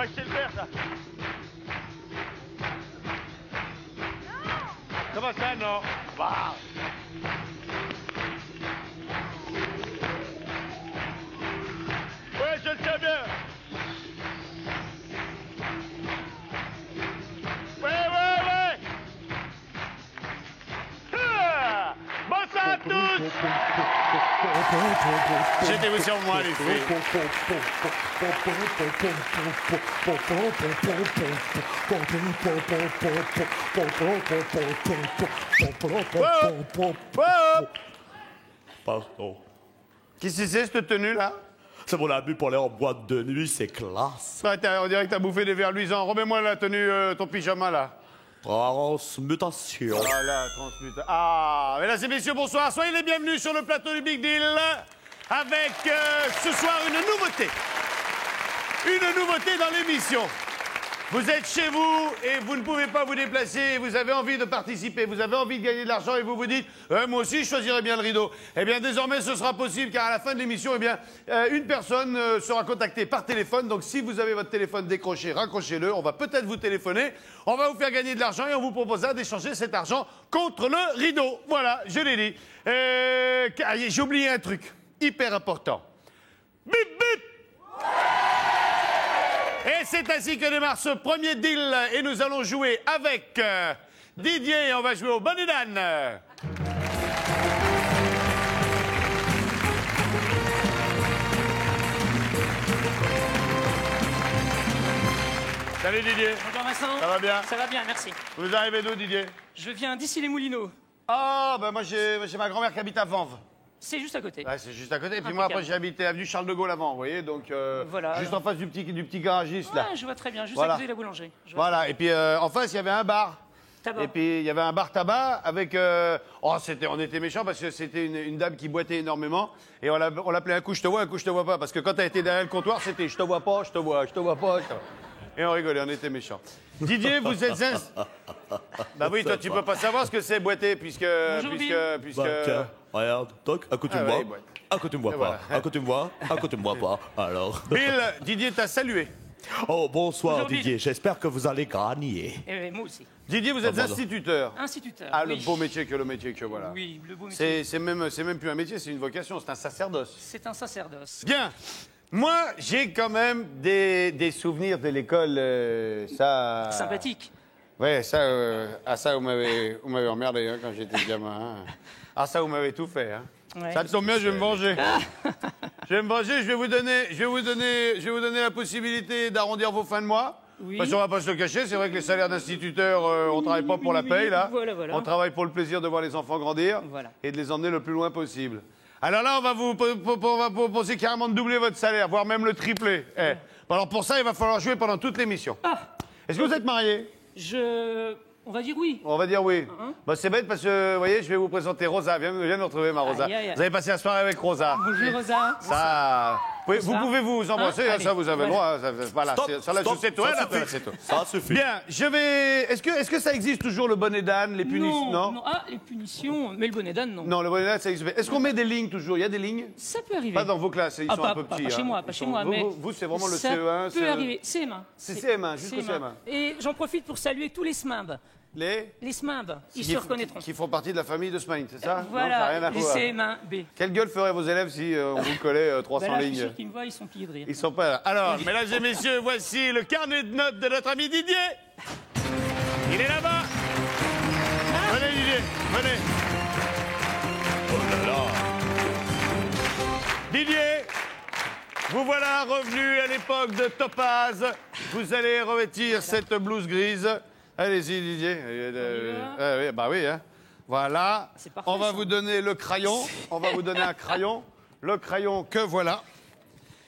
Ouais, je sais le faire, ça. Comment ça, non? Bah. Ouais, je le sais bien. Ouais. Ah, bonsoir à tous. Jetez-vous sur moi, les filles. Pardon. Qu'est-ce que c'est, cette tenue-là? C'est mon habit pour aller en boîte de nuit, c'est classe. Ouais, on dirait que t'as bouffé des verres luisants. Remets-moi la tenue, ton pyjama, là. Transmutation. Voilà, transmutation. Ah, mesdames et messieurs, bonsoir. Soyez les bienvenus sur le plateau du Big Deal avec ce soir une nouveauté. Une nouveauté dans l'émission. Vous êtes chez vous et vous ne pouvez pas vous déplacer et vous avez envie de participer, vous avez envie de gagner de l'argent et vous vous dites moi aussi je choisirais bien le rideau. Eh bien désormais ce sera possible car à la fin de l'émission une personne sera contactée par téléphone. Donc si vous avez votre téléphone décroché, raccrochez-le, on va peut-être vous téléphoner, on va vous faire gagner de l'argent et on vous proposera d'échanger cet argent contre le rideau. Voilà, je l'ai dit. J'ai oublié un truc hyper important. Bip bip. Et c'est ainsi que démarre ce premier deal et nous allons jouer avec Didier et on va jouer au Bonnet d'âne. Salut Didier. Bonjour Vincent. Ça va bien? Ça va bien, merci. Vous arrivez d'où Didier? Je viens d'ici les Moulineaux. Ah, ben moi j'ai ma grand-mère qui habite à Vanves. C'est juste à côté. Ouais, c'est juste à côté. Et puis moi après j'ai habité avenue Charles de Gaulle avant, vous voyez, donc voilà, juste en face du petit garagiste là. Ouais, je vois très bien, juste Voilà. à côté de la boulangerie. Voilà, et puis en face il y avait un bar. Tabac. Et puis il y avait un bar tabac avec. On était méchants parce que c'était une dame qui boitait énormément et on l'appelait un coup je te vois pas parce que quand elle était derrière le comptoir c'était je te vois pas, je te vois pas. Et on rigolait, on était méchants. Didier, vous êtes Bah oui, toi tu peux pas savoir ce que c'est boiter puisque. Bah, tiens, regarde, toc, à côté de moi. ouais, boîte. À côté me vois Et pas. voilà. À côté me vois, à côté me vois pas. Alors. Bill, Didier t'a salué. Oh, bonsoir Bonjour, Didier, j'espère que vous allez gagner. Et moi aussi. Didier, vous êtes pardon. instituteur. Instituteur. Ah, oui. le beau métier que voilà. Oui, le beau métier. C'est même plus un métier, c'est une vocation, c'est un sacerdoce. C'est un sacerdoce. Bien. Moi, j'ai quand même des souvenirs de l'école, ça... Sympathique. Ouais, ça, ça, vous m'avez emmerdé hein, quand j'étais gamin. Hein. Ah, ça, vous m'avez tout fait. Hein. Ouais. Ça tombe bien, je vais me venger. Je vais me venger, je vais vous donner la possibilité d'arrondir vos fins de mois. Oui. Parce qu'on va pas se le cacher, c'est vrai que les salaires d'instituteurs, on travaille pas pour la paye, là. Voilà. On travaille pour le plaisir de voir les enfants grandir Voilà. et de les emmener le plus loin possible. Alors là, on va vous proposer carrément de doubler votre salaire, voire même le tripler. Eh. Alors pour ça, il va falloir jouer pendant toute l'émission. Ah, Est-ce que vous êtes mariés? on va dire oui. On va dire oui. Bah, c'est bête parce que, vous voyez, je vais vous présenter Rosa. Viens nous retrouver, ma Rosa. Aïe, aïe, aïe. Vous avez passé la soirée avec Rosa. Bonjour Rosa. Ça, vous pouvez vous embrasser, Hein, hein, ça allez, vous avez le droit. Hein, voilà, Stop, ça là, stop, c'est tout. ça Hein, là, suffit. c'est tout. Ça suffit. Bien, je vais. Est-ce que ça existe toujours le bonnet d'âne, les punitions? Non. Ah, les punitions. Mais le bonnet d'âne, non. Non, le bonnet d'âne, ça existe. Est-ce qu'on met des lignes toujours? Il y a des lignes? Ça peut arriver. Pas dans vos classes, ils sont un peu petits. Pas chez hein. moi, pas Ils chez sont- moi. Mais Vous, c'est vraiment le ça CE1. peut arriver. CM1. C'est CM1, jusqu'au CM1. Et j'en profite pour saluer tous les SMIMB. Les SMIMB, ils se reconnaîtront. Qui font partie de la famille de Smain, c'est ça? Non, ça n'a Voilà, rien à les voir. CM1B. Quelle gueule feraient vos élèves si on vous collait 300 Ben là, je suis lignes? sûr qu'ils me voient, ils sont pliés de rire. Ils sont pas là. Alors, mesdames et messieurs, voici le carnet de notes de notre ami Didier. Il est là-bas. Venez, Didier, venez. Oh là là. Didier, vous voilà revenu à l'époque de Topaz. Vous allez revêtir cette blouse grise. Allez-y, Didier. Oui, bah oui, hein. Voilà. C'est parfait, On va ça. vous donner le crayon. On va vous donner un crayon. Le crayon que voilà.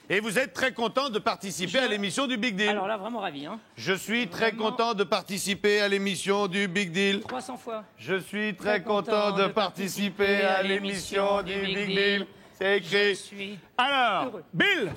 Et vous êtes très content de participer à l'émission du Big Deal. Alors là, vraiment ravi. Hein. Je suis très Vraiment. content de participer à l'émission du Big Deal. 300 fois. Je suis très content de participer à l'émission du Big Deal. C'est Je écrit. suis Alors, heureux. Bill,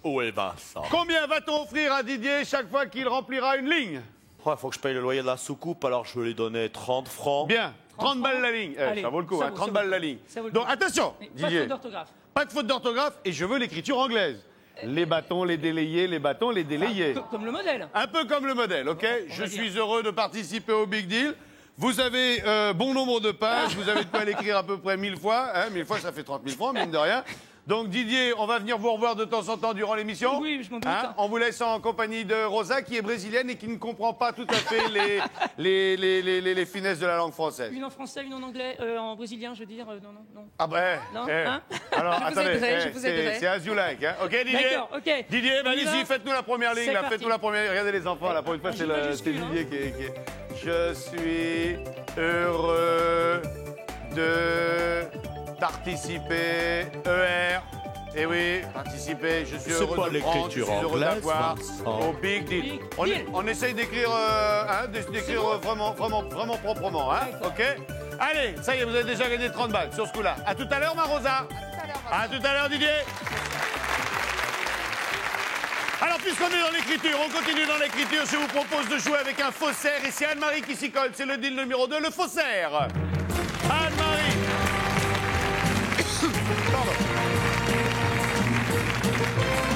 Où est Vincent? combien va-t-on offrir à Didier chaque fois qu'il remplira une ligne? Ouais, faut que je paye le loyer de la soucoupe, alors je vais lui donner 30 francs. Bien, 30 balles la ligne. Allez, ça vaut le coup, ça hein, vaut, 30 ça balles vaut. la ligne. Ça vaut le Donc coup. attention, Mais pas de Didier, faute d'orthographe. pas de faute d'orthographe et je veux l'écriture anglaise. Les bâtons, les délayés, les bâtons, les délayés. Comme le modèle. Un peu comme le modèle, ok? Je va suis dire. heureux de participer au Big Deal. Vous avez bon nombre de pages, vous avez de quoi l'écrire à peu près 1000 fois. Hein, 1000 fois, ça fait 30 000 francs, mine de rien. Donc Didier, on va venir vous revoir de temps en temps durant l'émission. Oui, je m'en doute. On vous laisse en compagnie de Rosa, qui est brésilienne et qui ne comprend pas tout à fait les finesses de la langue française. Une en français, une en anglais, en brésilien, je veux dire. Non. Ah ben, Non, eh. hein Alors, Je vous attendez, aiderai, je vous aiderai. c'est as you like, hein. Ok, Didier? D'accord, ok. Didier, On y allez-y, va faites-nous la première ligne, C'est là, parti. faites-nous la première. Regardez les enfants, là, pour une fois, Ah, c'est j'y majuscule, Didier qui est... Je suis heureux de participer, ER. Eh oui, participer, je suis C'est heureux pas de prendre, je suis l'écriture heureux anglaise, d'avoir Vincent. au Big Deal. Big On, Deal. on essaye d'écrire vraiment proprement, hein, ok? Allez, ça y est, vous avez déjà gagné 30 balles sur ce coup-là. À tout à l'heure, ma Rosa. À tout à l'heure, Didier. Alors, puisqu'on est dans l'écriture, on continue dans l'écriture. Je vous propose de jouer avec un faussaire. Et c'est Anne-Marie qui s'y colle. C'est le deal numéro 2, le faussaire. Anne-Marie. Pardon.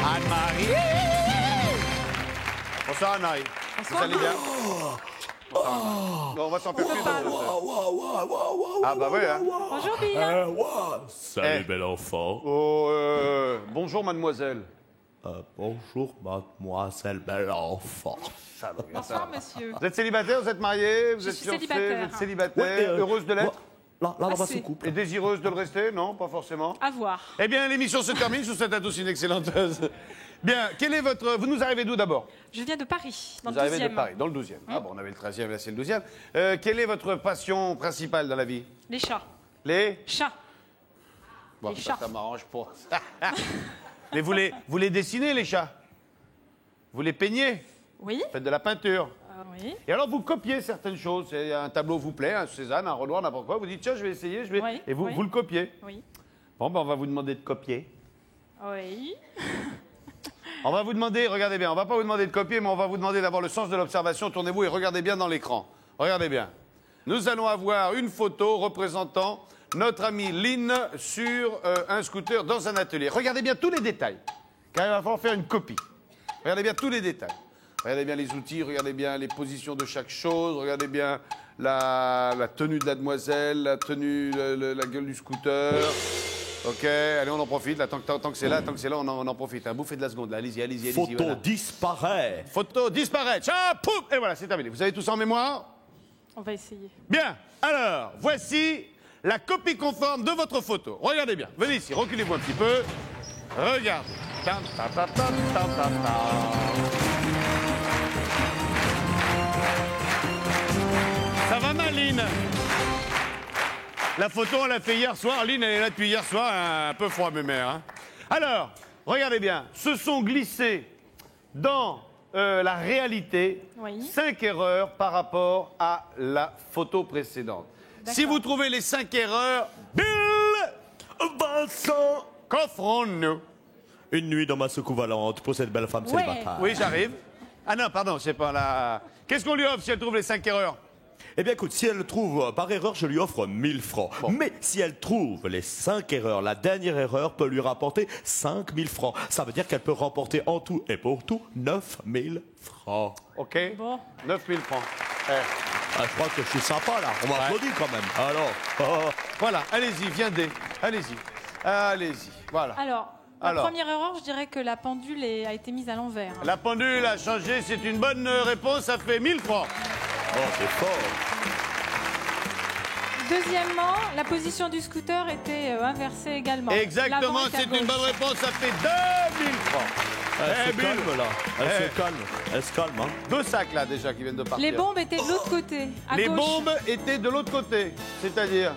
Anne-Marie. Bonsoir, Anne-Marie. Vous allez bien? Bon, on va s'en faire plus. Ah bah oui, hein. Bonjour Bill. Salut, Eh. bel enfant. Oh, bonjour, mademoiselle. Bonjour, mademoiselle, bel enfant. Bonsoir monsieur. Vous êtes célibataire, vous êtes marié, vous Je êtes suis fiancé, célibataire. vous êtes célibataire, heureuse de l'être Là, dans ma Assez. soucoupe. et désireuse de le rester? Non, pas forcément. À voir. Eh bien, l'émission se termine. Je vous souhaite à tous une excellente. Bien, quel est votre. Vous nous arrivez d'où d'abord? Je viens de Paris, dans Vous le arrivez 12e. de Paris, dans le 12e. Ah bon, on avait le 13e, là c'est le 12e. Quelle est votre passion principale dans la vie? Les chats. Les. Chats. Bon, Les ça, chats. ça m'arrange pas. Mais vous les dessinez, les chats? Vous les peignez? Oui. Faites de la peinture? Oui. Et alors, vous copiez certaines choses. C'est un tableau vous plaît, un Cézanne, un Renoir, n'importe quoi. Vous dites, tiens, je vais essayer, je vais. Oui, Et vous, oui. vous le copiez. Oui. Bon, ben, on va vous demander de copier. Oui. On va vous demander, regardez bien, on va pas vous demander de copier, mais on va vous demander d'avoir le sens de l'observation. Tournez-vous et regardez bien dans l'écran. Regardez bien. Nous allons avoir une photo représentant notre amie Lynn sur un scooter dans un atelier. Regardez bien tous les détails, car il va falloir faire une copie. Regardez bien tous les détails. Regardez bien les outils, regardez bien les positions de chaque chose, regardez bien la tenue de la demoiselle, la tenue, la gueule du scooter. Ok, allez, on en profite. Là, tant que c'est là, on en profite. Hein. Bouffez de la seconde, là. Allez-y. Photo Voilà. disparaît. Photo disparaît. Ciao, pouf. Et voilà, c'est terminé. Vous avez tout ça en mémoire? On va essayer. Bien. Alors, voici la copie conforme de votre photo. Regardez bien. Venez ici, reculez-vous un petit peu. Regardez. Tam, ta, ta, ta, ta, ta, ta. Ça va mal, Lynn? La photo, on l'a fait hier soir. Lynn, elle est là depuis hier soir. Un peu froid, mes mères. Hein. Alors, regardez bien. Se sont glissés dans la réalité Oui. 5 erreurs par rapport à la photo précédente. Si vous trouvez les 5 erreurs, Bill, Vincent. qu'offrons-nous? Une nuit dans ma soucoupe volante pour cette belle femme Ouais. célibataire. Oui, j'arrive. Ah non, pardon, c'est pas là. Qu'est-ce qu'on lui offre si elle trouve les 5 erreurs? Eh bien, écoute, si elle trouve par erreur, je lui offre 1000 francs. Bon. Mais si elle trouve les 5 erreurs, la dernière erreur peut lui rapporter 5000 francs. Ça veut dire qu'elle peut remporter en tout et pour tout 9000 francs. OK. Bon. 9000 francs. Ah, je crois que je suis sympa, là. On m'applaudit quand même. Alors, Voilà, allez-y, viendez. Allez-y. Allez-y. Voilà. Alors, la Alors. première erreur, je dirais que la pendule a été mise à l'envers. La pendule a changé, c'est une bonne réponse, ça fait 1000 francs. oh, c'est fort. Deuxièmement, la position du scooter était inversée également. Exactement, L'avant est à c'est une gauche. bonne réponse, ça fait 2000 francs. Elle Eh, se Bill. calme, là. Elle Eh. se calme. Elle se calme, hein. 2 sacs là déjà qui viennent de partir. Les bombes étaient de l'autre côté, à Les gauche. bombes étaient de l'autre côté. C'est-à-dire.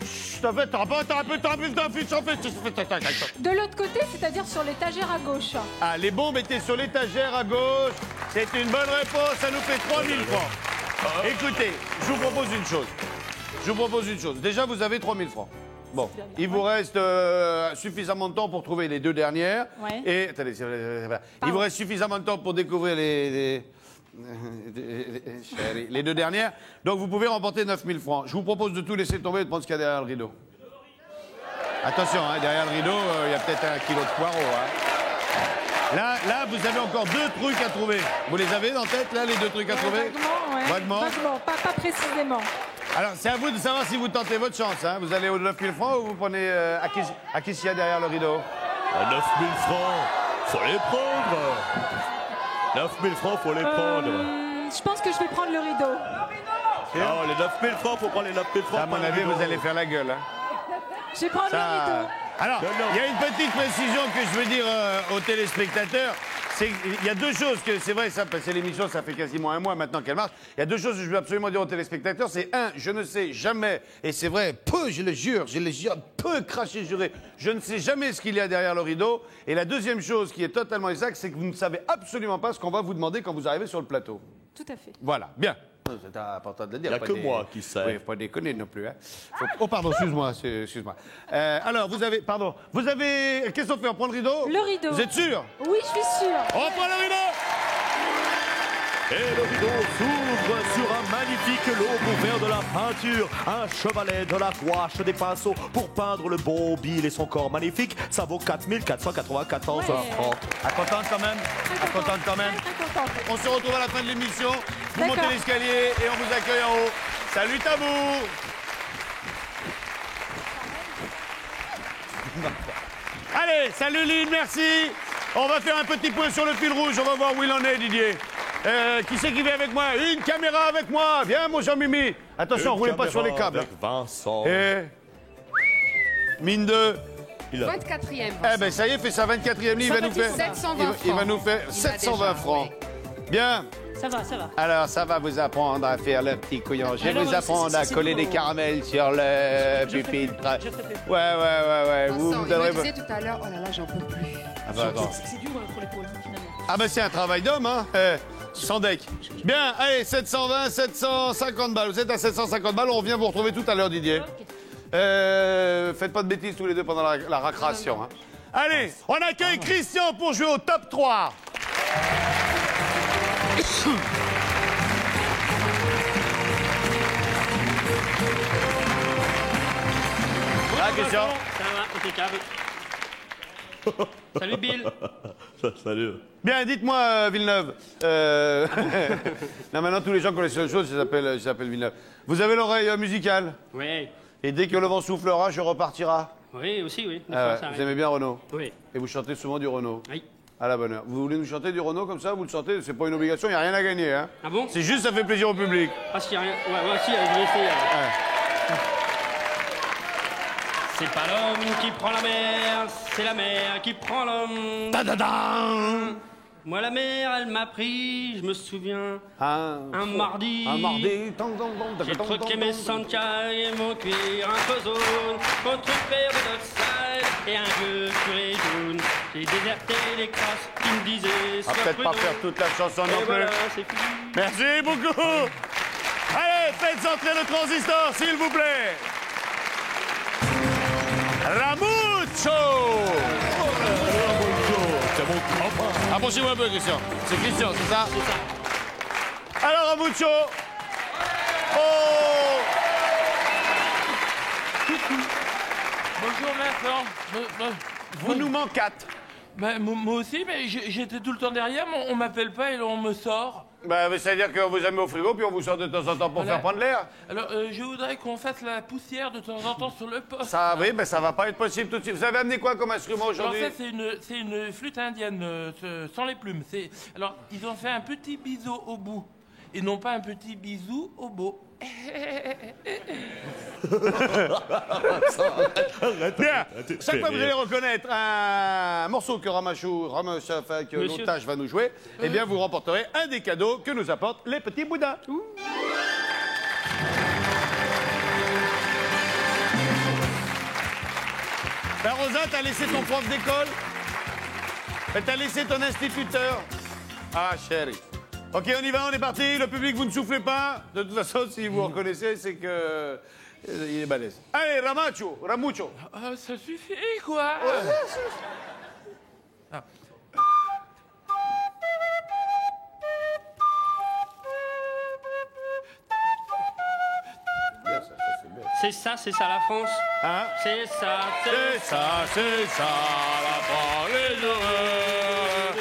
Chut, en fait, t'auras pas un peu. De l'autre côté, c'est-à-dire sur l'étagère à gauche. Ah, les bombes étaient sur l'étagère à gauche. C'est une bonne réponse, ça nous fait 3000 francs. Écoutez, je vous propose une chose. Déjà, vous avez 3000 francs. Bon, il vous reste suffisamment de temps pour trouver les 2 dernières. Ouais. Et, attendez, il vous reste suffisamment de temps pour découvrir les 2 dernières. Donc, vous pouvez remporter 9000 francs. Je vous propose de tout laisser tomber et de prendre ce qu'il y a derrière le rideau. Attention, hein, derrière le rideau, il y a peut-être 1 kilo de poireaux. Hein. Là, vous avez encore 2 trucs à trouver. Vous les avez en tête, là, les 2 trucs à trouver? Vaguement, ouais. Vaguement. Vaguement, pas précisément. Alors, c'est à vous de savoir si vous tentez votre chance. Hein. Vous allez au 9 000 francs ou vous prenez à qui s'il y a derrière le rideau? À 9 000 francs, faut les prendre. 9 000 francs, faut les prendre. Je pense que je vais prendre le rideau. Non, les 9 000 francs, faut prendre les 9 000 francs. À mon pas le avis, rideau. vous allez faire la gueule. Hein. Je vais prendre le rideau. Alors, il y a une petite précision que je veux dire aux téléspectateurs. Il y a 2 choses que, c'est vrai, ça, parce que l'émission, ça fait quasiment 1 mois maintenant qu'elle marche. Il y a 2 choses que je veux absolument dire aux téléspectateurs. C'est 1, je ne sais jamais, et c'est vrai, je le jure, peu craché, juré, je ne sais jamais ce qu'il y a derrière le rideau. Et la deuxième chose qui est totalement exacte, c'est que vous ne savez absolument pas ce qu'on va vous demander quand vous arrivez sur le plateau. Tout à fait. Voilà, bien. C'est important de le dire. Il n'y a que moi qui sais. Oui, faut pas déconner non plus. Hein. Oh, pardon, excuse-moi. Excuse-moi. Alors, vous avez... Qu'est-ce qu'on fait? On prend le rideau? Le rideau. Vous êtes sûr? Oui, je suis sûre. On prend le rideau! Et le rideau s'ouvre sur un magnifique lot pour faire de la peinture. Un chevalet, de la gouache, des pinceaux pour peindre le beau Bill et son corps magnifique. Ça vaut 4 494 francs. Contente quand même? Contente quand même? Très contente. On se retrouve à la fin de l'émission. Vous D'accord. montez l'escalier et on vous accueille en haut. Salut Tabou! Allez, salut Lynn, merci. On va faire un petit point sur le fil rouge. On va voir où il en est, Didier. Qui c'est qui vient avec moi? Une caméra avec moi. Viens, mon Jean-Mimi. Attention, roulez pas sur les câbles. Avec Vincent. Et... Mine de... 24e. Eh ben ça y est, fait sa 24e ligne. Il va nous faire 720 francs. Bien. Ça va, ça va. Alors, ça va vous apprendre à faire le petit couillon. Je vais Alors, vous apprendre à c'est coller tout. des caramels sur le pupitre. Ouais. Vous me Vincent, il donnerez... me disait tout à l'heure, oh là là, j'en peux plus. Ah, bah, attends. C'est dur pour l'épaule, finalement. Ah ben c'est un travail d'homme, hein. Sans deck. Bien, allez, 720, 750 balles. Vous êtes à 750 balles, on revient vous retrouver tout à l'heure, Didier. Faites pas de bêtises tous les deux pendant la racration. Hein. Allez, on accueille Christian pour jouer au top 3. Ah, Christian. Ça va, impeccable. Salut Bill. Salut. Bien, dites-moi, Villeneuve. Non, maintenant, tous les gens connaissent la chose, je s'appelle Villeneuve. Vous avez l'oreille musicale? Oui. Et dès que le vent soufflera, je repartira. Oui, aussi, oui. Des Ah fois, ouais, ça vous arrive. aimez bien Renaud? Oui. Et vous chantez souvent du Renaud? Oui. À la bonne heure. Vous voulez nous chanter du Renaud comme ça? Vous le chantez? C'est pas une obligation, il n'y a rien à gagner. Hein. Ah bon? C'est juste, ça fait plaisir au public. Ah, s'il y a rien. Ouais, si, je vais essayer. C'est pas l'homme qui prend la mer, c'est la mer qui prend l'homme. Ta-da-da! Moi, la mer, elle m'a pris, je me souviens. Un mardi. Un mardi. J'ai troqué mes santiailles et mon cuir un peu zone contre une paire de Dockside et un vieux curé jaune. J'ai déserté les crasses qui me disaient On va sois peut-être pas prudent. faire toute la chanson Et non plus. voilà, c'est fini. Merci beaucoup. Allez, faites entrer le transistor, s'il vous plaît. Ramucho. C'est mon copain. Approchez-vous un peu, Christian. C'est Christian, c'est ça? C'est ça. Alors, Ramucho. Oh. Bonjour Vincent. Vous nous manquâtes. Moi aussi, mais j'étais tout le temps derrière, mais on m'appelle pas et on me sort. Bah, c'est-à-dire qu'on vous a mis au frigo, puis on vous sort de temps en temps pour Voilà. faire prendre l'air. Alors, je voudrais qu'on fasse la poussière de temps en temps sur le poste. Ça, oui, mais ça va pas être possible tout de suite. Vous avez amené quoi comme instrument Alors aujourd'hui? ça, c'est une flûte indienne sans les plumes. Alors, ils ont fait un petit biseau au bout, et non pas un petit bisou au beau. Bien. Chaque fois que vous allez reconnaître un morceau que que Monsieur. l'otage va nous jouer, eh bien, vous remporterez un des cadeaux que nous apportent les petits boudins. Ben, Rosa, t'as laissé ton prof d'école? T'as laissé ton instituteur? Ah, chérie. Ok, on y va, on est parti. Le public, vous ne soufflez pas. De toute façon, si vous reconnaissez, c'est que... il est balèze. Allez, Ramucho. Ah, ça suffit, quoi. Ah. C'est ça la France. Hein? C'est ça, la France, les heureux.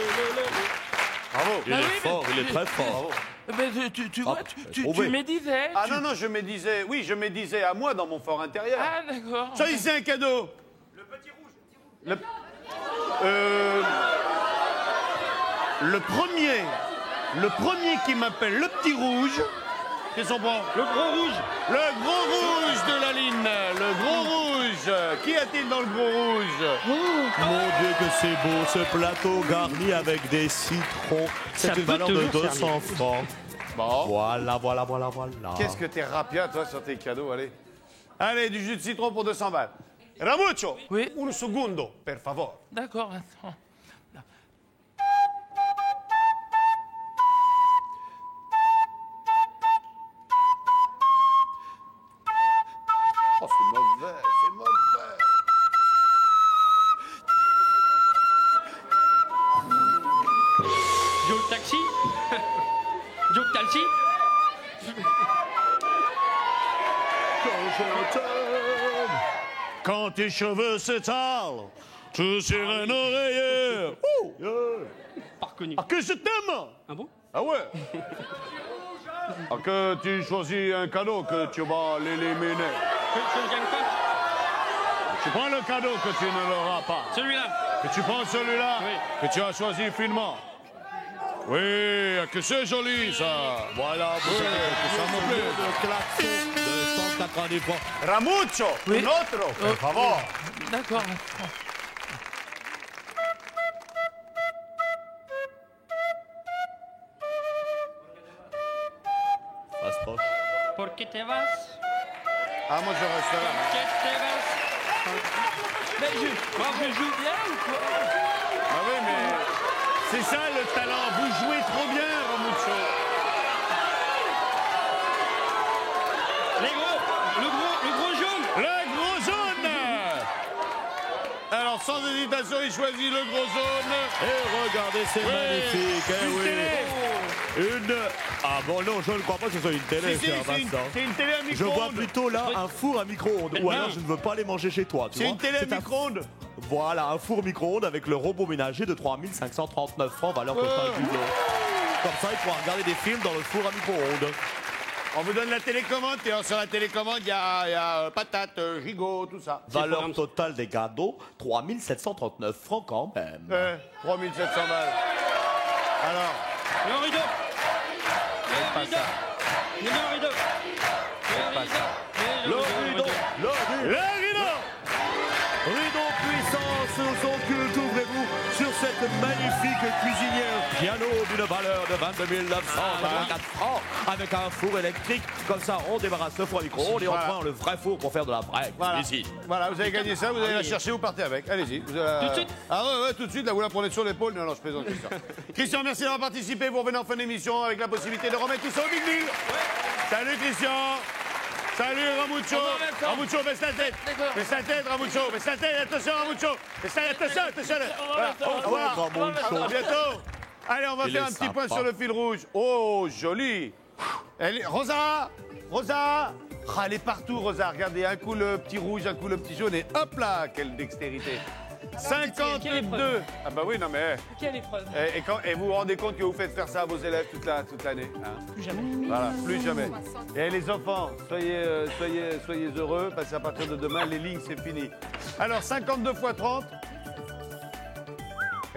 Bravo. Il est fort, il est très fort. Mais tu vois, tu médisais. Ah non, je médisais. Oui, je médisais à moi dans mon fort intérieur. Ah, d'accord. Choisissez un cadeau. Le petit rouge. Le premier qui m'appelle le petit rouge. Qu'est-ce qu'on prend? Le gros rouge. Le gros rouge de la ligne. Le gros rouge. Qu'y a-t-il dans le gros rouge? Mon Dieu que c'est beau, ce plateau garni avec des citrons. C'est Ça une peut valeur de toujours 200 francs. Bon. Voilà. Qu'est-ce que t'es rapide, toi, sur tes cadeaux, allez. Allez, du jus de citron pour 200 balles. Ramuccio, Oui. un secondo, per favor. D'accord, attends. Oh, c'est mauvais, c'est mauvais. Joe Taxi. Joe Taxi. Quand tes cheveux s'étalent, tu sur un oreiller. Pas reconnu. Ah, que je t'aime. Ah bon? Ah ouais. Ah, que tu choisis un cadeau que tu vas l'éliminer. Je ne gagne pas. Tu prends le cadeau que tu ne l'auras pas. Celui-là. Que tu prends celui-là Oui. que tu as choisi finement. Oui, que c'est joli ça. Voilà, vous Oui, avez ça me plaît. de klaxon de 190 francs. Ramuccio, Oui. un autre, per favor. D'accord. Passe proche. ¿Por qué te vas? Ah, moi je reste là. ¿Por qué te vas? Mais je joue bien ou quoi? Ah oui, mais c'est ça le talent. Vous jouez trop bien, Ramuccio. Le gros jaune. Le gros jaune. Alors, sans hésitation, il choisit le gros jaune. Et regardez, c'est Oui, magnifique. Eh une oui. télé. Une... Ah bon, non, je ne crois pas que ce soit une télé, Si, cher c'est Vincent. une télé à Je vois micro-ondes. plutôt là un four à micro-ondes. Ou alors je ne veux pas les manger chez toi. Tu C'est vois. une télé à C'est un- micro-ondes. Voilà, un four micro-ondes avec le robot ménager de 3539 francs, valeur totale du lot. Comme ça, il pourra regarder des films dans le four à micro-ondes. On vous donne la télécommande et sur la télécommande, il y a patates, gigot, tout ça. Valeur programme. totale des cadeaux, 3739 francs quand même. 3700 balles. Alors, Le rideau. pas Le rideau. ça. Le rideau. Pas ça. Le rideau, le rideau. Le rideau. Rideau puissance occulte, ouvrez-vous sur cette magnifique cuisinière piano d'une valeur de 22 924 francs avec un four électrique. Comme ça, on débarrasse le four à micro-ondes et on Voilà. prend le vrai four pour faire de la vraie Voilà. cuisine. Voilà, vous avez gagné ça, vous allez la chercher, vous partez avec. Allez-y. Vous allez- Tout de suite? Ah ouais, tout de suite, là, vous la prenez sur l'épaule. Non, je plaisante, Christian. Christian, merci d'avoir participé. Vous revenez en fin d'émission avec la possibilité de remettre tout ça au Big Deal. Salut, Christian. Salut, Ramuccio. Au revoir, Vincent. Ramuccio, baisse la tête. D'accord. Baisse la tête, Ramuccio. Baisse la tête, attention, Ramuccio. Baisse la tête, attention. Voilà. Au revoir. Ramuccio. À bientôt. Allez, on va Il faire est un petit point sympa. sur le fil rouge. Oh, joli. Rosa. Ah, elle est partout, Rosa. Regardez, un coup le petit rouge, un coup le petit jaune. Et hop là, quelle dextérité. quelle 52. épreuve. Ah bah oui, non mais... Quelle épreuve. Et vous vous rendez compte que vous faites faire ça à vos élèves toute l'année, hein? Plus jamais. Voilà, plus jamais. Et les enfants, soyez heureux, parce qu'à partir de demain, les lignes, c'est fini. Alors, 52 fois 30.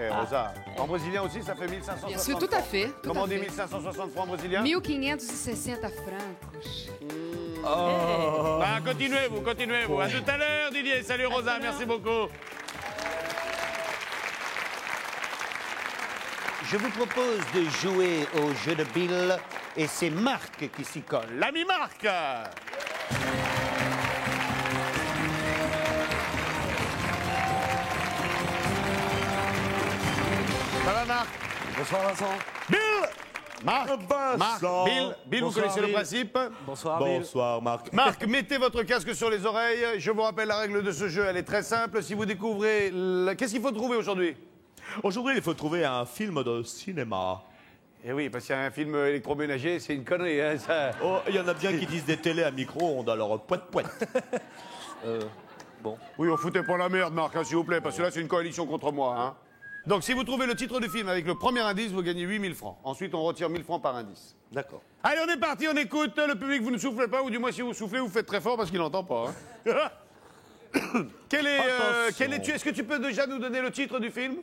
Rosa, en brésilien aussi, ça fait 1560 Bien sûr, tout à francs. fait. Tout Comment on à dit fait. 1560 francs brésiliens? 1560 francos. Bah, continuez, vous. À tout à l'heure, Didier. Salut, Rosa, merci beaucoup. Je vous propose de jouer au jeu de Bill et c'est Marc qui s'y colle. L'ami Marc. Ça va, Marc? Bonsoir Vincent. Bill. Marc. Vincent. Bill, vous Bonsoir, connaissez le Bill. principe? Bonsoir Bill. Bonsoir Marc. Marc, mettez votre casque sur les oreilles. Je vous rappelle la règle de ce jeu, elle est très simple. Si vous découvrez... Qu'est-ce qu'il faut trouver aujourd'hui? Aujourd'hui, il faut trouver un film de cinéma. Et oui, parce qu'il y a un film électroménager, c'est une connerie. Hein, ça... Oh, il y en a bien qui disent des télés à micro-ondes, alors poète. Bon. Oui, on foutait pas la merde, Marc, hein, s'il vous plaît, parce que là, c'est une coalition contre moi. Hein. Donc, si vous trouvez le titre du film avec le premier indice, vous gagnez 8 000 francs. Ensuite, on retire 1 000 francs par indice. D'accord. Allez, on est parti, on écoute. Le public, vous ne soufflez pas, ou du moins, si vous soufflez, vous faites très fort parce qu'il n'entend pas. Hein. Est-ce que tu peux déjà nous donner le titre du film?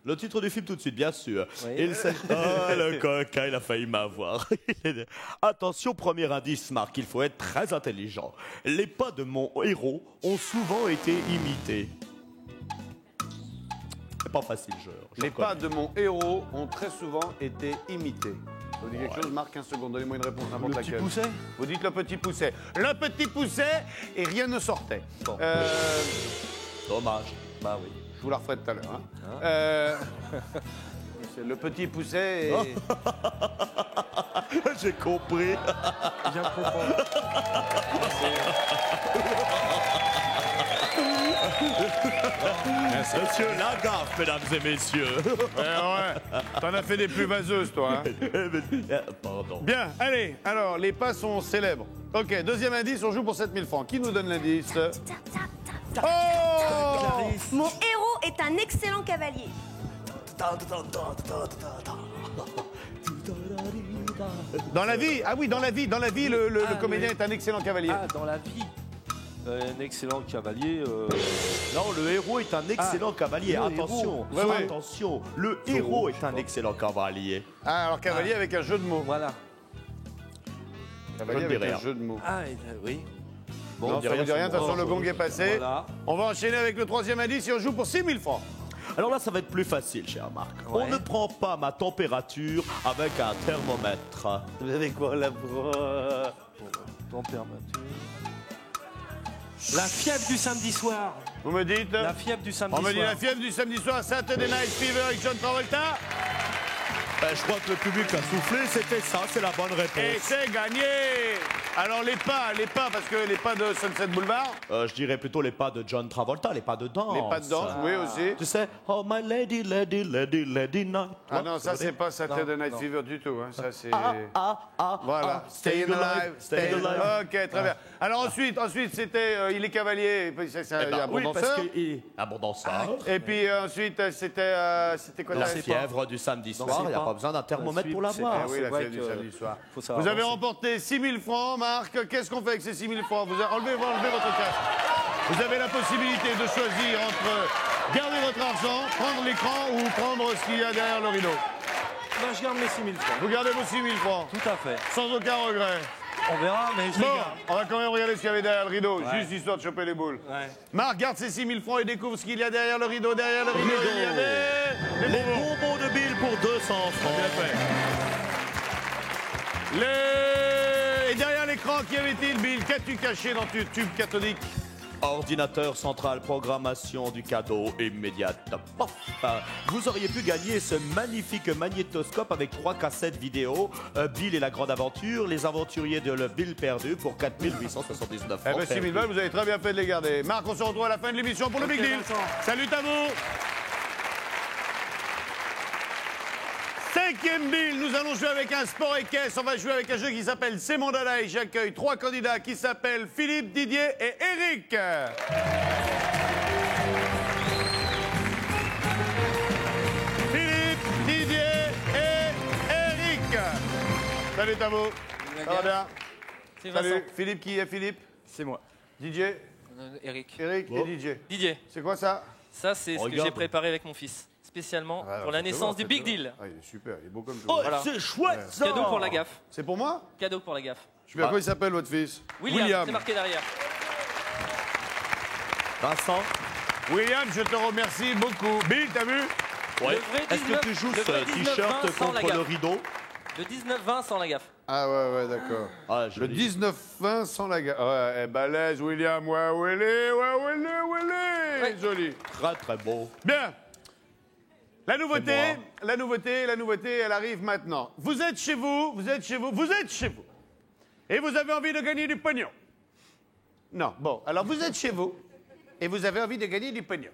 Le titre du film tout de suite, bien sûr. Oui. Il s'agit... Ah, le coquin, il a failli m'avoir. Attention, premier indice, Marc, il faut être très intelligent. Les pas de mon héros ont souvent été imités. C'est pas facile, je Les pas de mon héros ont très souvent été imités. Vous dites quelque chose, Marc, 15 secondes, donnez-moi une réponse n'importe laquelle. Le petit pousset. Vous dites le petit pousset. Le petit pousset, et rien ne sortait. Bon. Dommage. Bah oui. Je vous la referai tout à l'heure. Hein. C'est le petit pousset et... J'ai compris. Je comprends. Monsieur Lagaffe, mesdames et messieurs. ouais, t'en as fait des plus vaseuses, toi. Hein. Pardon. Bien, allez, alors, les pas sont célèbres. Ok, deuxième indice, on joue pour 7 000 francs. Qui nous donne l'indice? Oh! Mon héros est un excellent cavalier. Dans la vie, ah oui, dans la vie, le comédien est un excellent cavalier. Ah, dans la vie. Un excellent cavalier. Non, le héros est un excellent cavalier. Le Attention, héros. Ouais, ouais. attention. Le héros est un excellent cavalier. Ah, alors cavalier avec un jeu de mots. Voilà. Cavalier Je ne dis avec un rien. jeu de mots. Ah, oui. Bon, ça ne dit rien, de toute façon, le gong est passé. Voilà. On va enchaîner avec le troisième indice et on joue pour 6 000 francs. Alors là, ça va être plus facile, cher Marc. Ouais. On ne prend pas ma température avec un thermomètre. Vous avez quoi là pour température? La fièvre du samedi soir. Vous me dites? La fièvre du samedi On soir. me dit la fièvre du samedi soir, Saturday Night Fever avec John Travolta. Ben, je crois que le public a soufflé, c'était ça, c'est la bonne Et réponse. c'est gagné. Alors les pas, parce que les pas de Sunset Boulevard. Je dirais plutôt les pas de John Travolta, les pas de danse. Les pas de danse, oui aussi. Tu sais, oh my lady, lady, lady, lady night. Ah non, ça c'est pas Saturday Night Fever du tout. Hein. Ça c'est... Voilà, Staying Alive, Staying Alive. Ok, très bien. Alors ensuite c'était Il est cavalier, c'est un bon oui, parce danseur. que un bon danseur. Et puis ensuite c'était quoi La la fièvre du samedi soir, il n'y a pas besoin d'un thermomètre pour c'est l'avoir. Ah oui, la vrai fièvre du que samedi soir. faut savoir Vous avez danser. remporté 6 000 francs, Marc. Qu'est-ce qu'on fait avec ces 6 000 francs? Enlevez votre casque. Vous avez la possibilité de choisir entre garder votre argent, prendre l'écran ou prendre ce qu'il y a derrière le rideau. Moi, je garde mes 6 000 francs. Vous gardez vos 6 000 francs, Tout à fait. sans aucun regret. On verra, mais je les Bon, garde. on va quand même regarder ce qu'il y avait derrière le rideau, Ouais. juste histoire de choper les boules. Ouais. Marc, garde ces 6 000 francs et découvre ce qu'il y a derrière le rideau. Derrière le rideau, il y avait Les bonbons de Bill pour 200 francs. Bien fait. Et derrière l'écran, qu'y avait-il, Bill? Qu'as-tu caché dans ton tube cathodique? Ordinateur central, programmation du cadeau immédiate. Pof. Vous auriez pu gagner ce magnifique magnétoscope avec 3 cassettes vidéo. Bill et la grande aventure, les aventuriers de le Bill perdu pour 4 879 Eh francs. ben 6 000 balles, vous avez très bien fait de les garder. Marc, on se retrouve à la fin de l'émission pour le Big Deal. Vincent. Salut à vous. Cinquième Bill, nous allons jouer avec un sport et caisse. On va jouer avec un jeu qui s'appelle C'est mon dada et j'accueille 3 candidats qui s'appellent Philippe, Didier et Eric. Philippe, Didier et Eric. Salut à vous. Ça va bien? C'est Vincent. Salut. Philippe, qui est Philippe? C'est moi. Didier, Eric. Eric Oh. et Didier. Didier, C'est quoi ça? ça c'est ce que Regarde. j'ai préparé avec mon fils, spécialement Ah, pour la faites-le naissance voir, du faites-le Big voir. Deal. Ah, il est super, il est beau comme tout. Oh, Voilà. c'est chouette ça. Cadeau pour la gaffe. C'est pour moi? Cadeau pour la gaffe. Je sais pas, comment il s'appelle votre fils? William, c'est marqué derrière. Vincent. William, je te remercie beaucoup. Bill, t'as vu? Ouais. Le vrai Est-ce que tu 19, joues le vrai ce 19, t-shirt 20 sans la contre le gaffe. rideau? Le 19-20 sans la gaffe. Ah ouais, d'accord. Ah, Le joli. 19-20 sans la gaffe. Ouais, balèze, William. Ouais, Willy. Ouais. Joli. Très très beau. Bien. La C'est nouveauté, elle arrive maintenant. Vous êtes chez vous. Et vous avez envie de gagner du pognon. Non, bon, alors vous êtes chez vous et vous avez envie de gagner du pognon.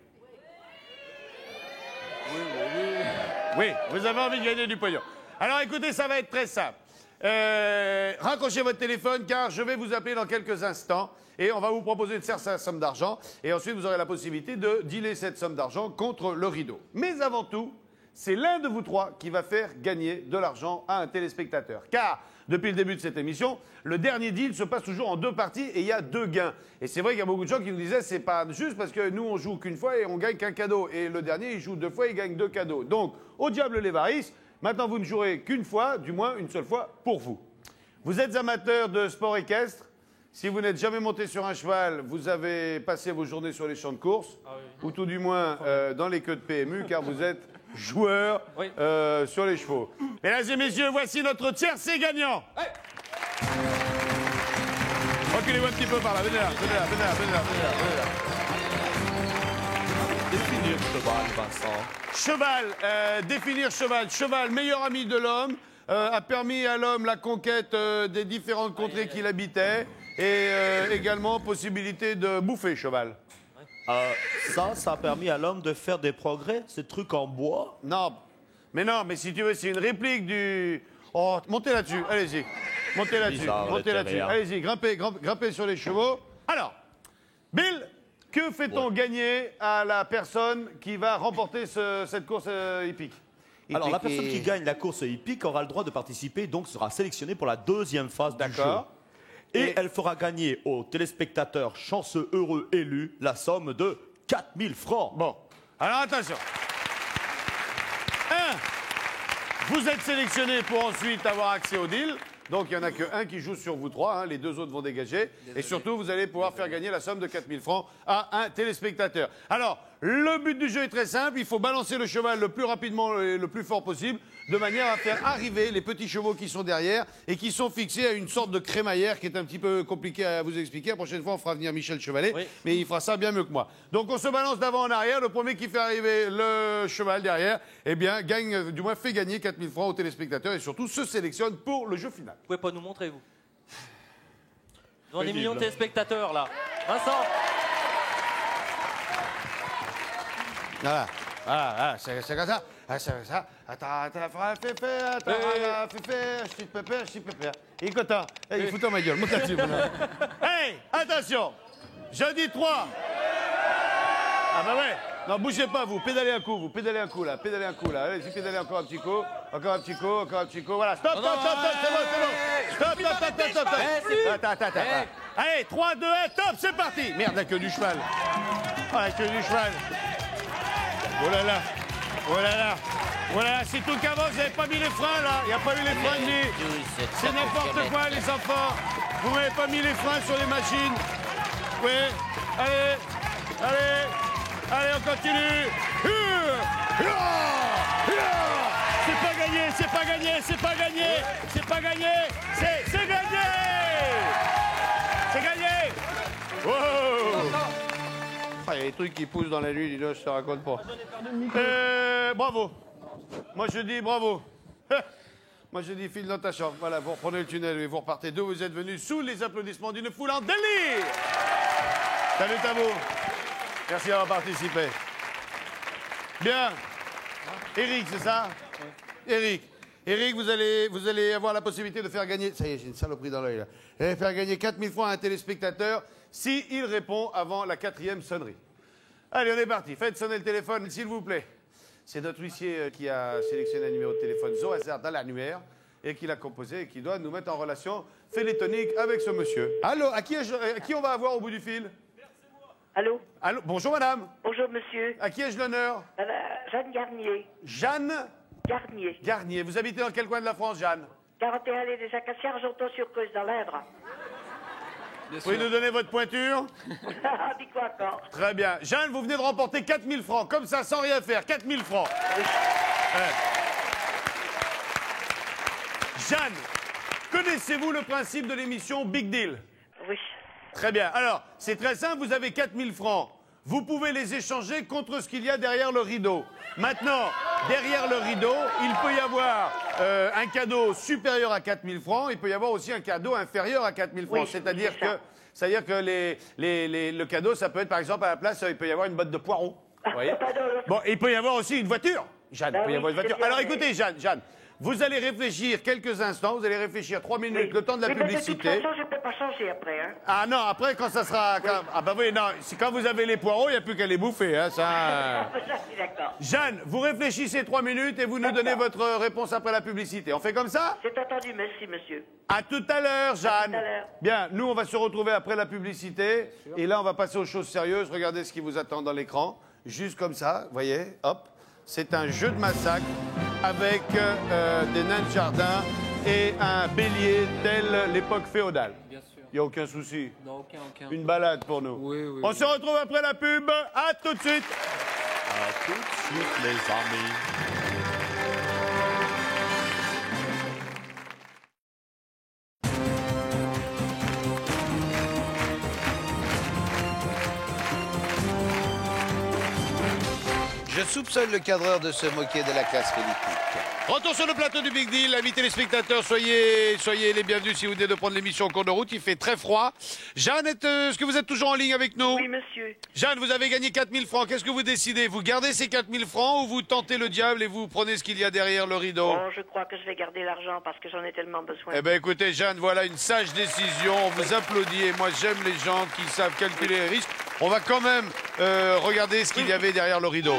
Oui, vous avez envie de gagner du pognon. Alors écoutez, ça va être très simple. Raccrochez votre téléphone car je vais vous appeler dans quelques instants et on va vous proposer une certaine somme d'argent et ensuite vous aurez la possibilité de dealer cette somme d'argent contre le rideau. Mais avant tout, c'est l'un de vous trois qui va faire gagner de l'argent à un téléspectateur. Car depuis le début de cette émission, le dernier deal se passe toujours en 2 parties et il y a 2 gains. Et c'est vrai qu'il y a beaucoup de gens qui nous disaient c'est pas juste parce que nous on joue qu'une fois et on gagne qu'un cadeau. Et le dernier il joue 2 fois et il gagne 2 cadeaux. Donc au diable les varices. Maintenant, vous ne jouerez qu'une fois, du moins une seule fois pour vous. Vous êtes amateur de sport équestre. Si vous n'êtes jamais monté sur un cheval, vous avez passé vos journées sur les champs de course, ou tout du moins dans les queues de PMU, car vous êtes joueur sur les chevaux. Mesdames et messieurs, voici notre tiercé gagnant. Reculez-vous un petit peu par là. Venez là, venez là, venez là, venez là, venez là. Définir cheval, Vincent. Cheval, définir cheval. Cheval, meilleur ami de l'homme, a permis à l'homme la conquête des différentes contrées qu'il habitait et également possibilité de bouffer cheval. Ça a permis à l'homme de faire des progrès, ces trucs en bois? Non, mais si tu veux, c'est une réplique du... Oh, montez là-dessus, allez-y. Montez là-dessus, montez là-dessus. Allez-y, grimpez sur les chevaux. Alors, Bill, que fait-on gagner à la personne qui va remporter cette course hippique? Alors, la personne qui gagne la course hippique aura le droit de participer, donc sera sélectionnée pour la 2e phase du jeu. Et elle fera gagner aux téléspectateurs chanceux, heureux, élus, la somme de 4 000 francs. Bon, alors attention. 1. Vous êtes sélectionné pour ensuite avoir accès au deal. Donc, il n'y en a qu'un qui joue sur vous 3, hein, les 2 autres vont dégager. Et surtout, vous allez pouvoir faire gagner la somme de 4 000 francs à un téléspectateur. Alors, le but du jeu est très simple, il faut balancer le cheval le plus rapidement et le plus fort possible, de manière à faire arriver les petits chevaux qui sont derrière et qui sont fixés à une sorte de crémaillère qui est un petit peu compliqué à vous expliquer. La prochaine fois, on fera venir Michel Chevalet, mais il fera ça bien mieux que moi. Donc, on se balance d'avant en arrière. Le premier qui fait arriver le cheval derrière, eh bien, gagne, du moins fait gagner 4 000 francs aux téléspectateurs et surtout se sélectionne pour le jeu final. Vous pouvez pas nous montrer, vous? Devant des millions de téléspectateurs, là. Vincent! Voilà, c'est comme ça. C'est comme ça. Attends, fais pépère. Il est content. Il fout dans ma gueule. Monte là-dessus. Hey, attention. Je dis 3. Ah bah ouais. Non, bougez pas, vous. Pédalez un coup, là. Pédalez un coup, là. Allez-y, pédalez encore un petit coup. Encore un petit coup. Voilà. Stop, c'est bon. Stop. Attends. Allez, 3, 2, 1, top, c'est parti. Merde, la queue du cheval. Oh, la queue du cheval. Oh là là, c'est tout qu'avant, vous n'avez pas mis les freins là, il n'y a pas eu les freins mis. C'est n'importe quoi les enfants, vous n'avez pas mis les freins sur les machines. Oui, allez, on continue. C'est pas gagné, c'est gagné. Wow. Il y a des trucs qui poussent dans la nuit, dis-donc, je te raconte pas. Bravo. Moi, je dis bravo. Moi, je dis file dans ta chambre. Voilà, vous reprenez le tunnel et vous repartez d'où vous êtes venus sous les applaudissements d'une foule en délire. Salut à vous. Merci d'avoir participé. Bien. Eric, c'est ça? Eric, vous allez avoir la possibilité de faire gagner... Ça y est, j'ai une saloperie dans l'œil, là. Vous allez faire gagner 4 000 francs à un téléspectateur s'il répond avant la 4e sonnerie. Allez, on est parti. Faites sonner le téléphone, s'il vous plaît. C'est notre huissier qui a sélectionné un numéro de téléphone au hasard dans l'annuaire et qui l'a composé et qui doit nous mettre en relation téléphonique avec ce monsieur. Allô, à qui on va avoir au bout du fil? Allô? Allô, bonjour madame. Bonjour monsieur. À qui ai-je l'honneur? Jeanne Garnier. Jeanne Garnier. Garnier. Vous habitez dans quel coin de la France, Jeanne? 41 allée des Acacias, Argenton-sur-Creuse, dans l'Indre. Vous pouvez nous donner votre pointure? Dis quoi encore? Très bien. Jeanne, vous venez de remporter 4 000 francs, comme ça, sans rien faire. 4 000 francs. Oui. Jeanne, connaissez-vous le principe de l'émission Big Deal? Oui. Très bien. Alors, c'est très simple, vous avez 4 000 francs. Vous pouvez les échanger contre ce qu'il y a derrière le rideau. Maintenant, derrière le rideau, il peut y avoir un cadeau supérieur à 4 000 francs. Il peut y avoir aussi un cadeau inférieur à 4 000 francs. Oui, c'est-à-dire que le cadeau, ça peut être, par exemple, à la place, il peut y avoir une botte de poireaux. Vous voyez? Bon, il peut y avoir aussi une voiture. Jeanne, il peut y avoir une voiture. Alors, écoutez, Jeanne, Vous allez réfléchir quelques instants, vous allez réfléchir 3 minutes, le temps de la publicité. De toute façon, je ne peux pas changer après. Hein. Ah non, après, quand ça sera... Ah bah oui, non, quand vous avez les poireaux, il n'y a plus qu'à les bouffer, hein, ça... Ça, je suis d'accord. Jeanne, vous réfléchissez 3 minutes et vous nous donnez votre réponse après la publicité. On fait comme ça? C'est entendu, merci, monsieur. À tout à l'heure, Jeanne. À tout à l'heure. Bien, nous, on va se retrouver après la publicité. Et là, on va passer aux choses sérieuses. Regardez ce qui vous attend dans l'écran. Juste comme ça, vous voyez, hop. C'est un jeu de massacre avec des nains de jardin et un bélier tel l'époque féodale. Bien sûr. Il n'y a aucun souci. Non, aucun. Une balade pour nous. Oui. On se retrouve après la pub. À tout de suite. À tout de suite, les amis. Je soupçonne le cadreur de se moquer de la classe politique. Retour sur le plateau du Big Deal. Amis téléspectateurs, soyez les bienvenus si vous venez de prendre l'émission en cours de route. Il fait très froid. Jeanne, est-ce que vous êtes toujours en ligne avec nous? Oui, monsieur. Jeanne, vous avez gagné 4 000 francs. Qu'est-ce que vous décidez? Vous gardez ces 4 000 francs ou vous tentez le diable et vous prenez ce qu'il y a derrière le rideau? Oh, je crois que je vais garder l'argent parce que j'en ai tellement besoin. Eh bien, écoutez, Jeanne, voilà une sage décision. On vous applaudit et moi, j'aime les gens qui savent calculer les risques. On va quand même regarder ce qu'il y avait derrière le rideau.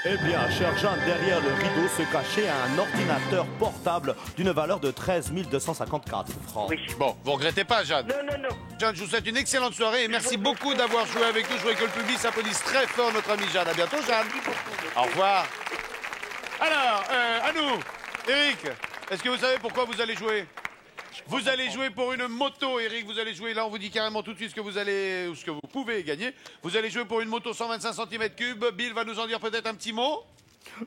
Eh bien, cher Jean, derrière le rideau se cachait un ordinateur portable d'une valeur de 13 254 francs. Oui. Bon, vous regrettez pas, Jeanne? Non. Jeanne, je vous souhaite une excellente soirée et merci beaucoup d'avoir joué avec nous. Je voudrais que le public s'applaudisse très fort notre amie Jeanne. À bientôt, Jeanne. Au revoir. Alors, à nous. Eric, est-ce que vous savez pourquoi vous allez jouer? Vous allez jouer pour une moto, Eric. Vous allez jouer, là, on vous dit carrément tout de suite ce que vous pouvez gagner. Vous allez jouer pour une moto 125 cm3. Bill va nous en dire peut-être un petit mot.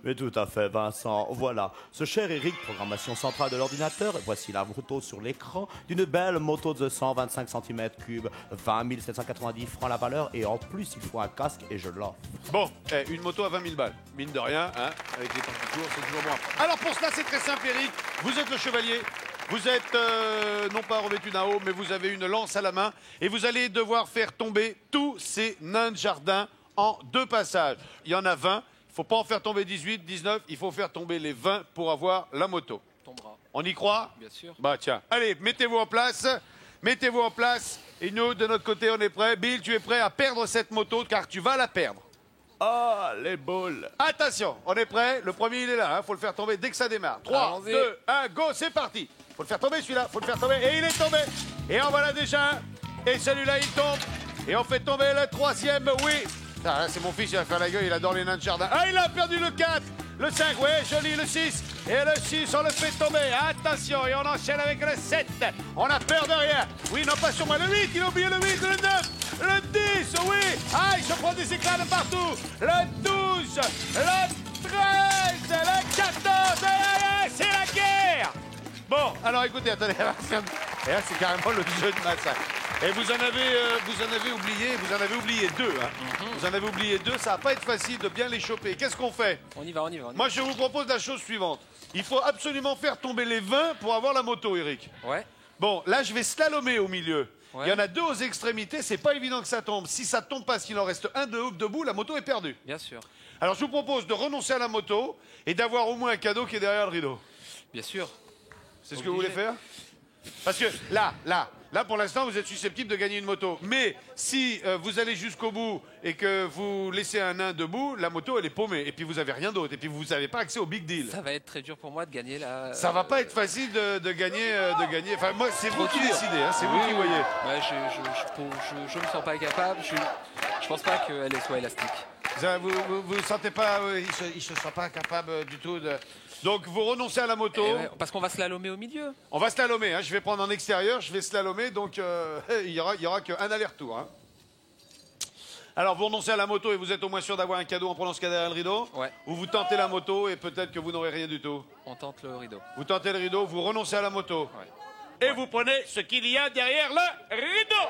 Mais tout à fait, Vincent. Voilà, ce cher Eric, programmation centrale de l'ordinateur. Voici la photo sur l'écran d'une belle moto de 125 cm3, 20 790 francs la valeur. Et en plus, il faut un casque et je l'offre. Bon, une moto à 20 000 balles. Mine de rien, hein, avec les petits tours, c'est toujours bon. Alors pour cela, c'est très simple, Eric. Vous êtes le chevalier. Vous êtes non pas revêtu d'un haut, mais vous avez une lance à la main. Et vous allez devoir faire tomber tous ces nains de jardin en 2 passages. Il y en a 20. Il ne faut pas en faire tomber 18, 19. Il faut faire tomber les 20 pour avoir la moto. Tombera. On y croit? Bien sûr. Bah tiens. Allez, mettez-vous en place. Mettez-vous en place. Et nous, de notre côté, on est prêts. Bill, tu es prêt à perdre cette moto car tu vas la perdre. Ah, les boules. Attention, on est prêt. Le premier, il est là. Faut le faire tomber dès que ça démarre. 3, 2, 1, go, c'est parti. Faut le faire tomber celui-là. Faut le faire tomber. Et il est tombé. Et en voilà déjà un. Et celui-là, il tombe. Et on fait tomber le 3e. Oui. Ah, c'est mon fils, il va faire la gueule. Il adore les nains de jardin. Ah, il a perdu le 4. Le 5, ouais, joli, le 6. Et le 6, on le fait tomber. Attention, et on enchaîne avec le 7. On a peur de rien. Oui, non, pas sur moi. Le 8, il a oublié le 8, le 9, le 10, oui. Ah, il se prend des éclats de partout. Le 12, le 13, le 14. C'est la guerre. Bon, alors écoutez, attendez. Et là, c'est carrément le jeu de massacre. Et vous en avez oublié 2. Hein. Vous en avez oublié 2, ça va pas être facile de bien les choper. Qu'est-ce qu'on fait? On y va. Moi, je vous propose la chose suivante. Il faut absolument faire tomber les 20 pour avoir la moto, Eric. Ouais. Bon, là, je vais slalomer au milieu. Ouais. Il y en a 2 aux extrémités, c'est pas évident que ça tombe. Si ça tombe pas, s'il en reste un debout, la moto est perdue. Bien sûr. Alors, je vous propose de renoncer à la moto et d'avoir au moins un cadeau qui est derrière le rideau. Bien sûr. C'est ce que vous voulez faire? Parce que là, pour l'instant, vous êtes susceptible de gagner une moto. Mais si vous allez jusqu'au bout et que vous laissez un nain debout, la moto, elle est paumée. Et puis, vous n'avez rien d'autre. Et puis, vous n'avez pas accès au big deal. Ça va être très dur pour moi de gagner la... Ça va pas être facile de gagner. Enfin, moi, c'est vous qui dur. décidez. Hein, c'est vous qui voyez. Ouais, je me sens pas capable. Je pense pas qu'elle soit élastique. Vous sentez pas... il se sent pas capable du tout de... Donc, vous renoncez à la moto. Ouais, parce qu'on va slalomer au milieu. On va slalomer. Hein. Je vais prendre en extérieur, je vais slalomer. Donc, il y aura qu'un aller-retour. Hein. Alors, vous renoncez à la moto et vous êtes au moins sûr d'avoir un cadeau en prenant ce qu'il y a derrière le rideau? Ouais. Ou vous tentez la moto et peut-être que vous n'aurez rien du tout? On tente le rideau. Vous tentez le rideau, vous renoncez à la moto. Ouais. Et vous prenez ce qu'il y a derrière le rideau.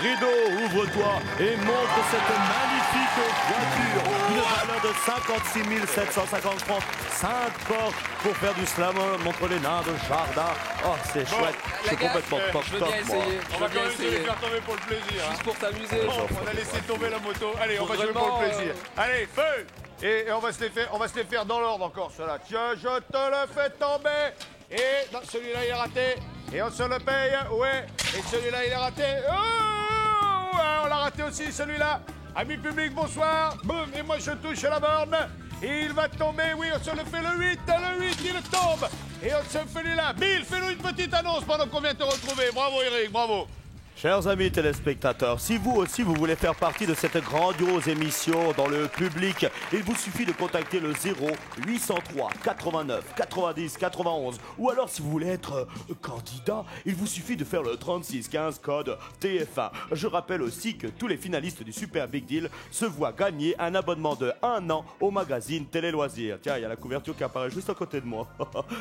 Rideau, ouvre-toi et montre cette magnifique voiture d'une valeur de 56 750 francs. 5 portes pour faire du slam contre les nains de Jardin. Oh, c'est chouette. Je suis complètement top, je veux top, bien moi. essayer. On va quand même se les faire tomber pour le plaisir. Juste pour t'amuser. Bon, on a laissé tomber la moto. Allez, on va jouer pour le plaisir. Allez, feu! Et on va se les faire dans l'ordre encore, ceux-là. Tiens, je te le fais tomber. Et non, celui-là, il est raté. Et on se le paye. Ouais. Et celui-là, il est raté. Oh, ouais, on l'a raté aussi, celui-là. Amis public, bonsoir. Boum. Et moi, je touche la borne. Et il va tomber. Oui, on se le fait le 8. Le 8, il tombe. Et on se fait lui-là. Bill, fais-nous une petite annonce pendant qu'on vient te retrouver. Bravo, Eric. Bravo. Chers amis téléspectateurs, si vous aussi vous voulez faire partie de cette grandiose émission dans le public, il vous suffit de contacter le 0803 89 90 91. Ou alors si vous voulez être candidat, il vous suffit de faire le 36 15 code TF1. Je rappelle aussi que tous les finalistes du Super Big Deal se voient gagner un abonnement de 1 an au magazine Télé Loisirs. Tiens, il y a la couverture qui apparaît juste à côté de moi.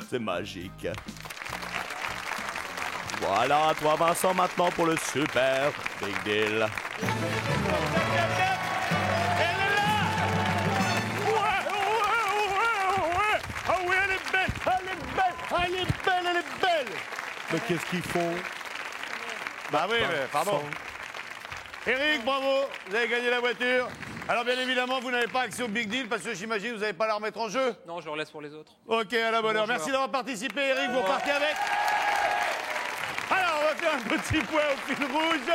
C'est magique. Voilà, à toi Vincent maintenant pour le Super Big Deal. Elle est là! Ouais! Ah oui, elle est belle! Elle est belle! Mais qu'est-ce qu'ils font? Bah oui, mais pardon. Eric, bravo, vous avez gagné la voiture. Alors bien évidemment, vous n'avez pas accès au Big Deal parce que j'imagine que vous n'allez pas la remettre en jeu. Non, je relaisse pour les autres. Ok, à la bonne heure. Merci d'avoir participé, Eric, vous repartez avec. Alors, on va faire un petit point au fil rouge.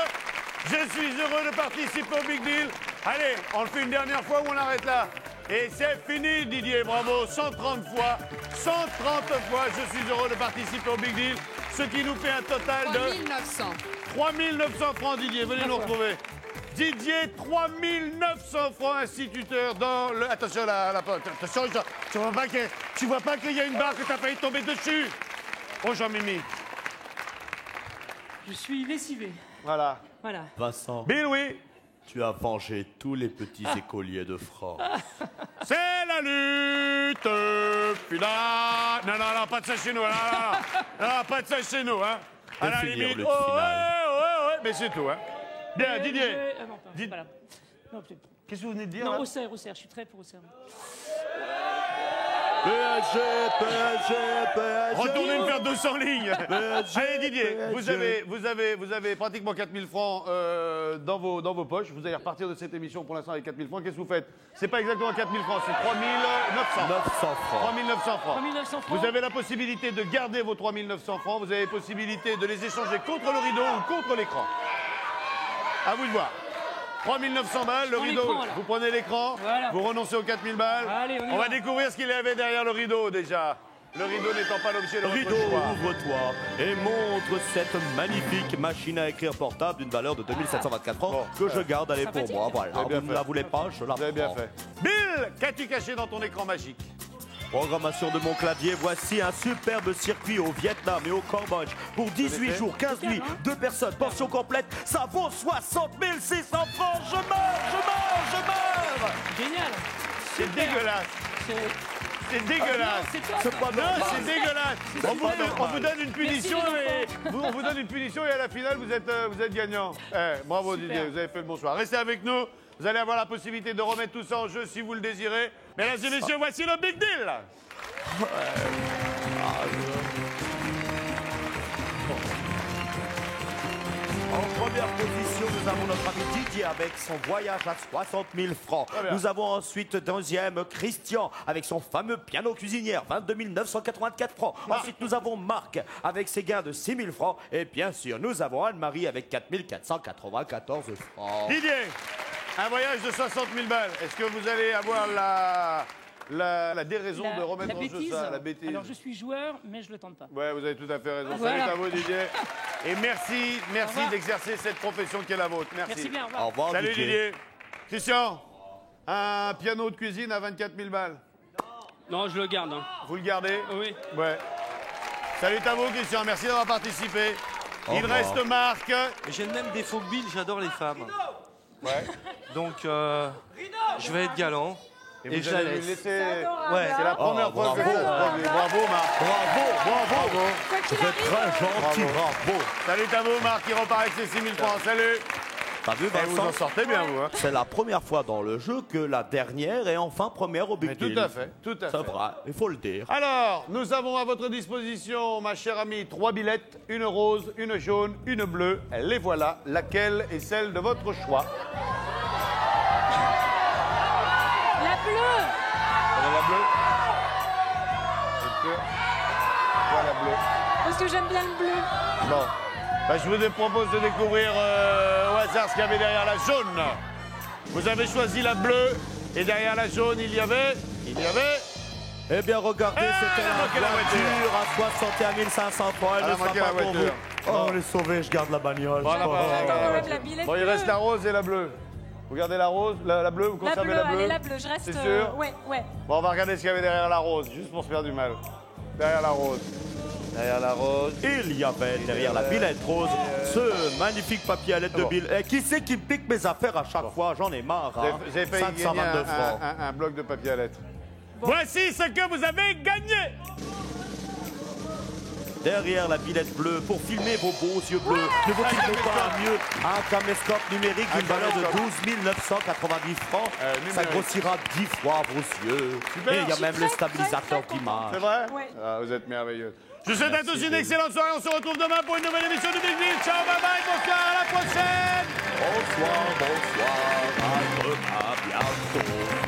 Je suis heureux de participer au Big Deal. Allez, on le fait une dernière fois ou on arrête là? Et c'est fini, Didier, bravo. 130 fois, je suis heureux de participer au Big Deal. Ce qui nous fait un total de... 3900. 3900 francs, Didier, venez nous retrouver. Didier, 3900 francs, instituteur dans le... Attention, attention, tu vois pas qu'il y a une barre que t'as failli tomber dessus? Oh, Jean-Mimi. Je suis lessivé. Voilà. Vincent. Bill, oui. Tu as vengé tous les petits écoliers de France. C'est la lutte finale. Non, pas de ça chez nous. Non, pas de ça chez nous, hein. À la limite. Ouais, mais c'est tout, hein. Bien, Didier. Non, voilà. Qu'est-ce que vous venez de dire? Non, Auxerre, je suis très pour Auxerre. PSG. Retournez me faire 200 lignes. Allez, Didier, vous avez pratiquement 4000 francs dans vos poches. Vous allez repartir de cette émission pour l'instant avec 4000 francs. Qu'est-ce que vous faites? C'est pas exactement 4000 francs, c'est 3900. 3900 francs. 3900 francs. Vous avez la possibilité de garder vos 3900 francs. Vous avez la possibilité de les échanger contre le rideau ou contre l'écran. À vous de voir. 3900 balles, le rideau, vous prenez l'écran, voilà. Vous renoncez aux 4000 balles. Allez, on va découvrir ce qu'il y avait derrière le rideau déjà. Le rideau n'étant pas l'objet de votre rideau, choix. ouvre-toi et montre cette magnifique machine à écrire portable d'une valeur de 2724 francs que je garde, elle est pour moi. Voilà, vous ne la voulez pas, je la prends. Vous avez bien fait. Bill, qu'as-tu caché dans ton écran magique? Programmation de mon clavier, voici un superbe circuit au Vietnam et au Cambodge pour 18 jours, 15 nuits, 2 personnes, pension complète, ça vaut 60 600 francs, je meurs. Génial. C'est dégueulasse. C'est dégueulasse. C'est pas normal. Non, c'est dégueulasse. On vous donne une punition on vous donne une punition et à la finale vous êtes gagnant. Bravo super. Didier, vous avez fait le bon choix. Restez avec nous. Vous allez avoir la possibilité de remettre tout ça en jeu si vous le désirez. Mesdames et messieurs, voici le Big Deal. En première position, nous avons notre ami Didier avec son voyage à 60 000 francs. Nous avons ensuite deuxième Christian avec son fameux piano cuisinière, 22 984 francs. Ensuite, nous avons Marc avec ses gains de 6 000 francs. Et bien sûr, nous avons Anne-Marie avec 4 494 francs. Didier, un voyage de 60 000 balles. Est-ce que vous allez avoir la déraison de remettre en jeu ça, la bêtise? Alors, je suis joueur, mais je le tente pas. Ouais, vous avez tout à fait raison. Voilà. Salut à vous, Didier. Et merci d'exercer cette profession qui est la vôtre. Merci bien, au revoir. Salut Didier. Christian, un piano de cuisine à 24 000 balles. Non, je le garde. Hein. Vous le gardez? Oui. Ouais. Salut à vous, Christian. Merci d'avoir participé. Il reste Marc. J'ai le même défaut que Bill, j'adore les femmes. Ouais. Donc, je vais être galant. Et je la laisse. Ouais. C'est la première fois que je fais ça. Bravo, Marc. Bravo. Vous êtes très gentil. Bravo. Salut à vous, Marc, qui repart avec ses 6 000 francs. Salut. T'as vu, Et vous en Vincent? sortez bien, vous. Hein. C'est la première fois dans le jeu que la dernière est enfin première au Big Mais Deal. tout à fait, tout à fait. C'est vrai, il faut le dire. Alors, nous avons à votre disposition, ma chère amie, 3 billettes, une rose, une jaune, une bleue. Les voilà. Laquelle est celle de votre choix? La bleue. Elle est la bleue. Pourquoi la bleue? Parce que j'aime bien le bleu. Bon. Ben, je vous propose de découvrir au hasard ce qu'il y avait derrière la jaune. Vous avez choisi la bleue et derrière la jaune, il y avait... Eh bien, regardez, c'était la voiture à 61 500 francs. Elle ne sera pas pour vous. Oh, on est sauvés, je garde la bagnole. Voilà, Bon, il reste la rose et la bleue. Vous gardez la rose, la bleue, vous conservez la bleue? Allez, la bleue, je reste... C'est sûr? Ouais. Bon, on va regarder ce qu'il y avait derrière la rose, juste pour se faire du mal. Derrière la rose. Derrière la rose. Il y avait derrière la billette rose ce magnifique papier à lettres de Bill. Et qui c'est qui pique mes affaires à chaque fois? J'en ai marre. Hein. J'ai failli gagner 522 francs. un bloc de papier à lettres. Bon. Voici ce que vous avez gagné. Derrière la billette bleue, pour filmer vos beaux yeux bleus, ne vous-il pas mieux un caméscope numérique d'une valeur de 12 990 francs? Ça grossira 10 fois vos yeux. Super. Et il y a même le stabilisateur d'image. C'est vrai? Ouais. Ah, vous êtes merveilleux. Je vous souhaite à tous une excellente soirée. On se retrouve demain pour une nouvelle émission du Big Deal. Ciao, bye bye, bonsoir, à la prochaine. Bonsoir, à bientôt.